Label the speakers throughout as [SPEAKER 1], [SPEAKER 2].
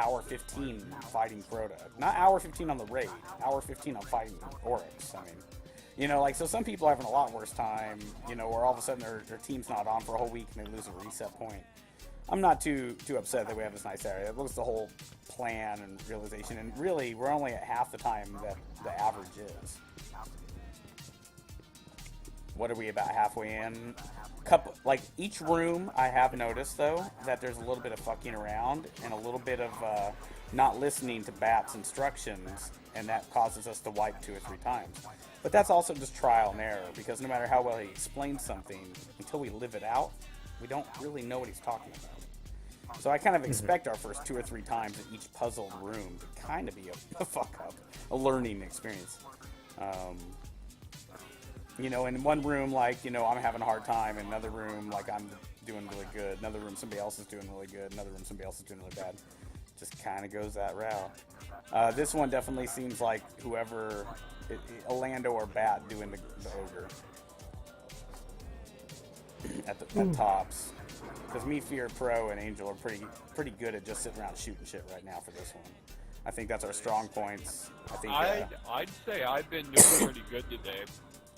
[SPEAKER 1] hour 15 fighting Crota. Not hour 15 on the raid, hour 15 on fighting Oryx. I mean, like, so some people are having a lot worse time, where all of a sudden their team's not on for a whole week and they lose a reset point. I'm not too upset that we have this nice area. It looks the whole plan and realization, and really, we're only at half the time that the average is. What are we, about halfway in? Like, each room, I have noticed, though, that there's a little bit of fucking around and a little bit of not listening to Bat's instructions, and that causes us to wipe 2 or 3 times. But that's also just trial and error, because no matter how well he explains something, until we live it out, we don't really know what he's talking about. So I kind of expect our first 2 or 3 times in each puzzled room to kind of be a fuck up, a learning experience. In one room, like, I'm having a hard time. In another room, like, I'm doing really good. Another room, somebody else is doing really good. Another room, somebody else is doing really bad. Just kind of goes that route. This one definitely seems like whoever, Orlando or Bat doing the ogre at tops. Because me, Fear, Pro, and Angel are pretty good at just sitting around shooting shit right now for this one. I think that's our strong points.
[SPEAKER 2] I'd say I've been doing pretty good today.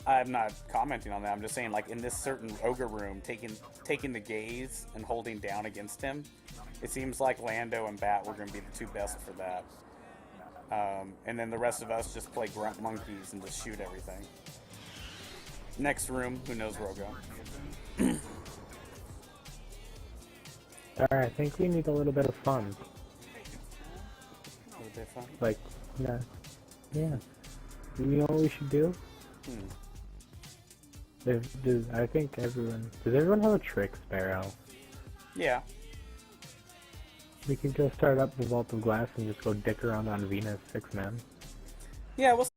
[SPEAKER 1] I'm not commenting on that. I'm just saying, like, in this certain ogre room, taking the gaze and holding down against him, it seems like Lando and Bat were going to be the 2 best for that. And then the rest of us just play grunt monkeys and just shoot everything. Next room, who knows where we'll go.
[SPEAKER 3] Alright, I think we need a little bit of fun.
[SPEAKER 1] A little bit of fun?
[SPEAKER 3] Like, yeah. Yeah. You know what we should do? I think does everyone have a trick sparrow?
[SPEAKER 1] Yeah.
[SPEAKER 3] We could go start up the Vault of Glass and just go dick around on Venus 6-man.
[SPEAKER 1] Yeah, we'll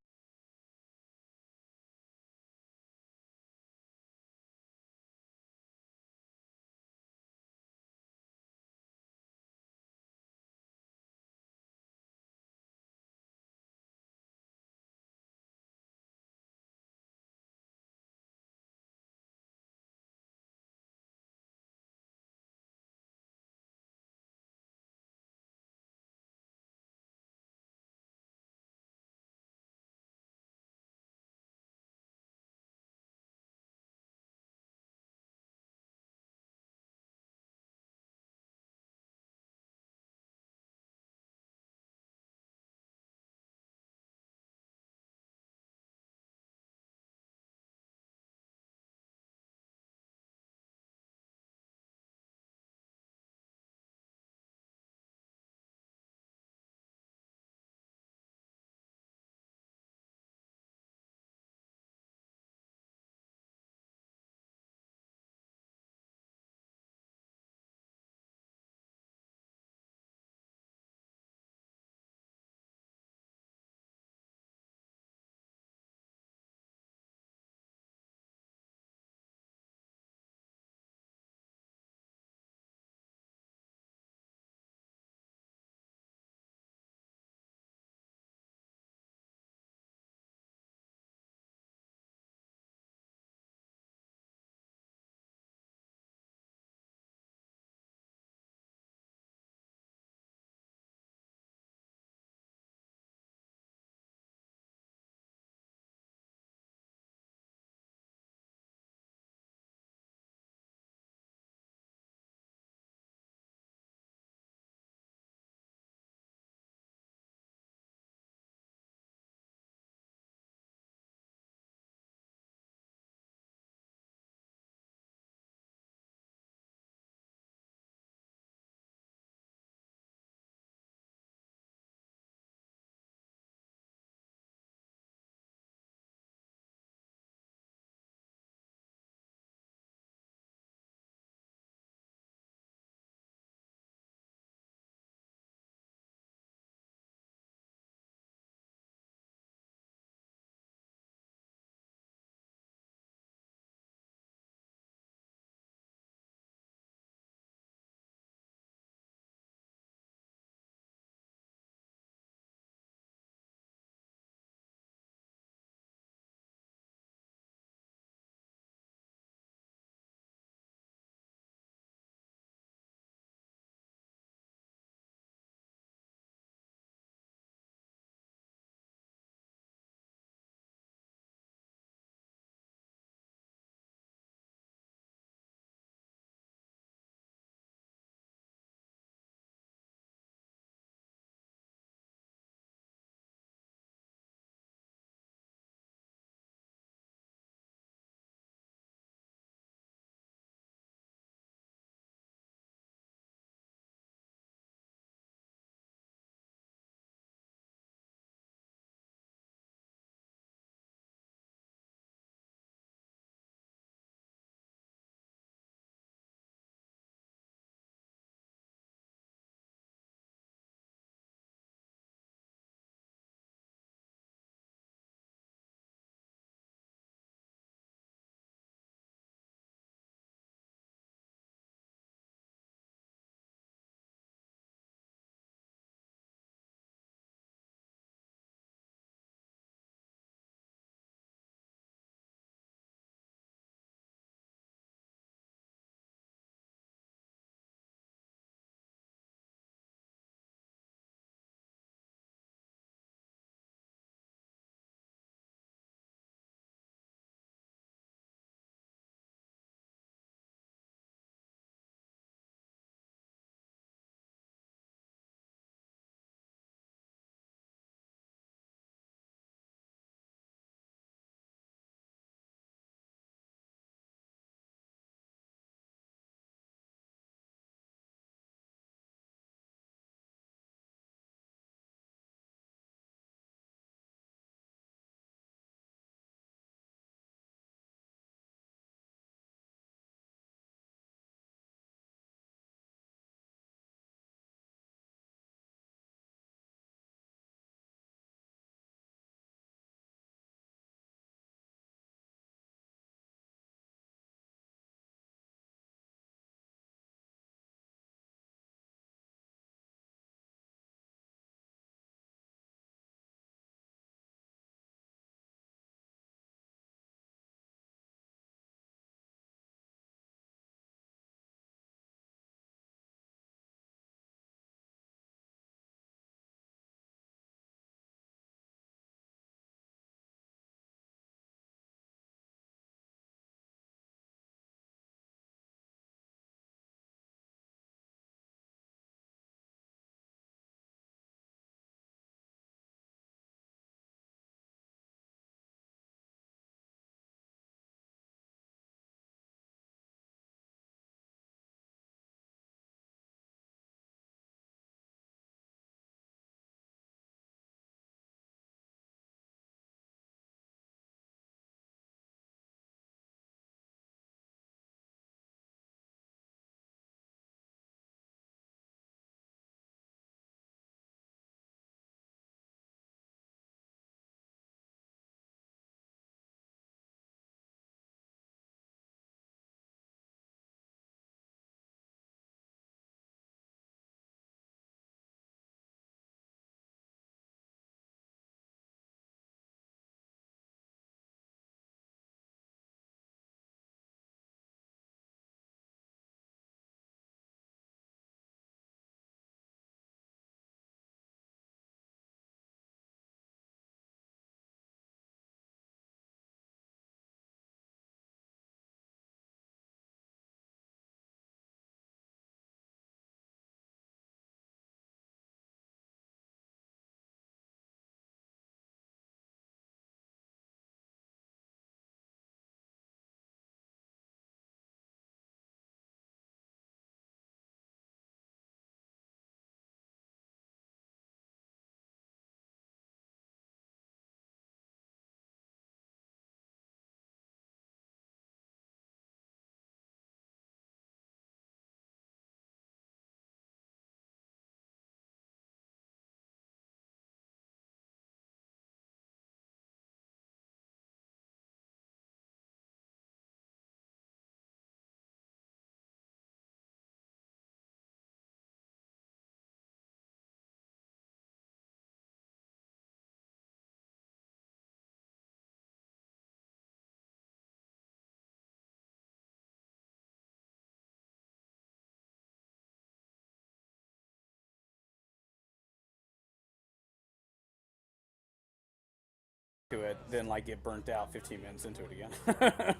[SPEAKER 1] to it than like get burnt out 15 minutes into it again.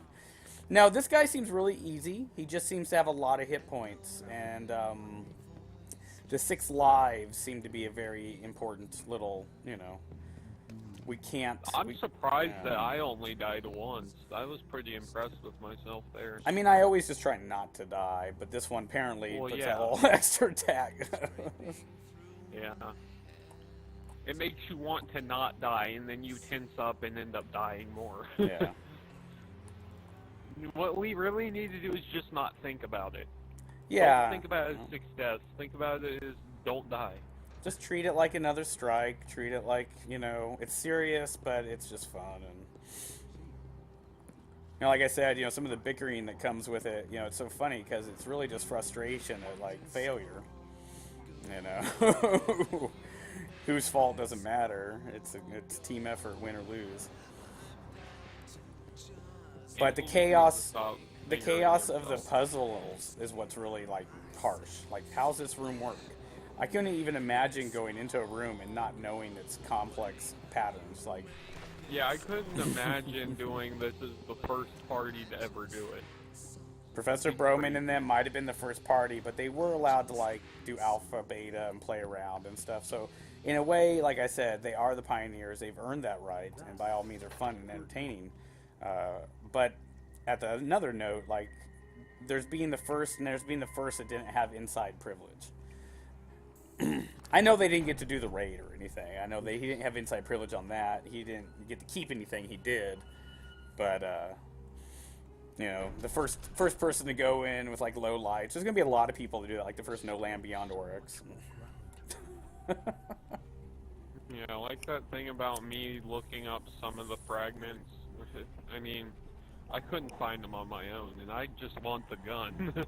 [SPEAKER 1] Now this guy seems really easy. He just seems to have a lot of hit points, and the 6 lives seem to be a very important little, we can't.
[SPEAKER 2] I'm surprised that I only died once. I was pretty impressed with myself there.
[SPEAKER 1] I mean, I always just try not to die, but this one apparently puts that whole extra attack.
[SPEAKER 2] Yeah. It makes you want to not die, and then you tense up and end up dying more.
[SPEAKER 1] Yeah.
[SPEAKER 2] What we really need to do is just not think about it.
[SPEAKER 1] Yeah.
[SPEAKER 2] Don't think about it as success. Think about it as don't die.
[SPEAKER 1] Just treat it like another strike. Treat it like, it's serious, but it's just fun. And, like I said, some of the bickering that comes with it, it's so funny because it's really just frustration at, like, failure. Whose fault doesn't matter. It's team effort, win or lose. But the chaos of the puzzles is what's really, like, harsh. Like, how's this room work? I couldn't even imagine going into a room and not knowing its complex patterns. Like,
[SPEAKER 2] yeah, I couldn't imagine doing this as the first party to ever do it.
[SPEAKER 1] Professor Broman and them might have been the first party, but they were allowed to, like, do alpha, beta, and play around and stuff. So, in a way, like I said, they are the pioneers. They've earned that right, and by all means are fun and entertaining. But at another note, like, there's being the first that didn't have inside privilege. I know they didn't get to do the raid or anything. I know he didn't have inside privilege on that. He didn't get to keep anything he did. But, the first person to go in with, like, low lights. There's going to be a lot of people to do that, like the first No Land Beyond Oryx.
[SPEAKER 2] Yeah, like that thing about me looking up some of the fragments. I mean, I couldn't find them on my own, and I just want the gun.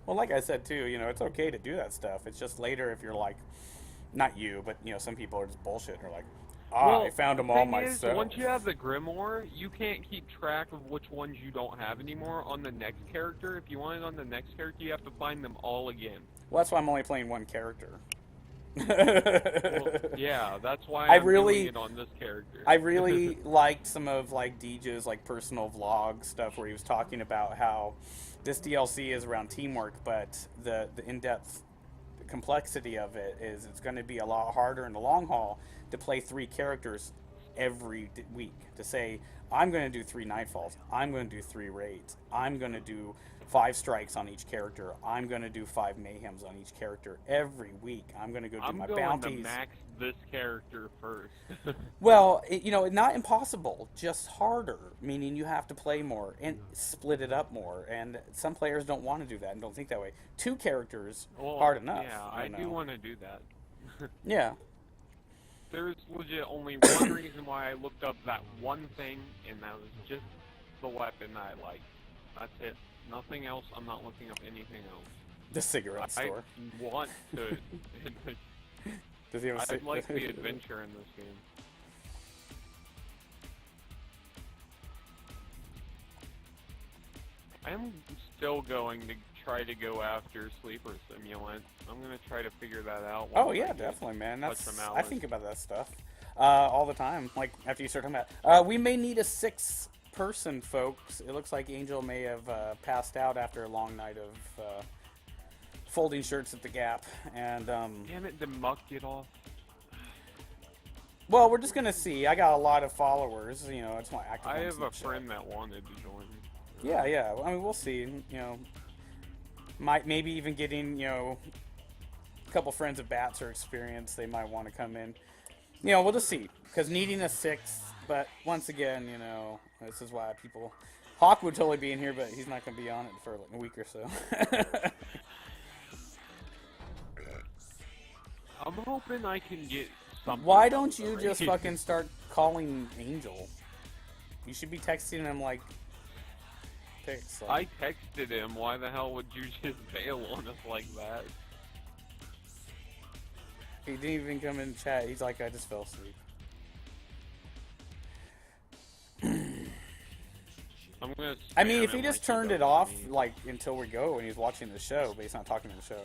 [SPEAKER 1] Well, like I said, too, it's okay to do that stuff. It's just later if you're like, not you, but, some people are just bullshit and are like, I found them all myself.
[SPEAKER 2] Once you have the Grimoire, you can't keep track of which ones you don't have anymore on the next character. If you want it on the next character, you have to find them all again.
[SPEAKER 1] Well, that's why I'm only playing one character.
[SPEAKER 2] Well, yeah, that's why I'm doing it on this character.
[SPEAKER 1] I really liked some of, like, DJ's, like, personal vlog stuff where he was talking about how this DLC is around teamwork, but the in-depth complexity of it is it's going to be a lot harder in the long haul to play 3 characters every week. To say, I'm going to do 3 Nightfalls, I'm going to do 3 raids, I'm going to do 5 strikes on each character, I'm going to do 5 mayhems on each character every week. I'm going to go do my bounties.
[SPEAKER 2] I'm going to max this character first.
[SPEAKER 1] Well, not impossible, just harder, meaning you have to play more and split it up more. And some players don't want to do that and don't think that way. 2 characters, hard enough.
[SPEAKER 2] Yeah, I do want to do that.
[SPEAKER 1] Yeah.
[SPEAKER 2] There's legit only one reason why I looked up that one thing, and that was just the weapon I liked. That's it. Nothing else. I'm not looking up anything else.
[SPEAKER 1] The cigarette store.
[SPEAKER 2] I want to.
[SPEAKER 1] Does he have
[SPEAKER 2] I'd like the adventure in this game. I'm still going to try to go after Sleeper Simulant. I'm going to try to figure that out.
[SPEAKER 1] Oh, yeah, definitely, man. I think about that stuff all the time, like, after you start talking about we may need a 6th person, folks. It looks like Angel may have passed out after a long night of folding shirts at the Gap. And
[SPEAKER 2] damn it, did Muck get off?
[SPEAKER 1] Well, we're just gonna see. I got a lot of followers. It's my active.
[SPEAKER 2] I have a friend that wanted to join.
[SPEAKER 1] Yeah. I mean, we'll see. Might maybe even getting a couple friends of Bats or experience. They might want to come in. We'll just see. Because needing a 6th, but once again, this is why people. Hawk would totally be in here, but he's not gonna be on it for like a week or so.
[SPEAKER 2] I'm hoping I can get something.
[SPEAKER 1] Why don't you just fucking start calling Angel? You should be texting him like pics.
[SPEAKER 2] I texted him. Why the hell would you just bail on us like that?
[SPEAKER 1] He didn't even come in chat. He's like, I just fell asleep. I mean, if he just turned it off, like, until we go and he's watching the show, but he's not talking to the show.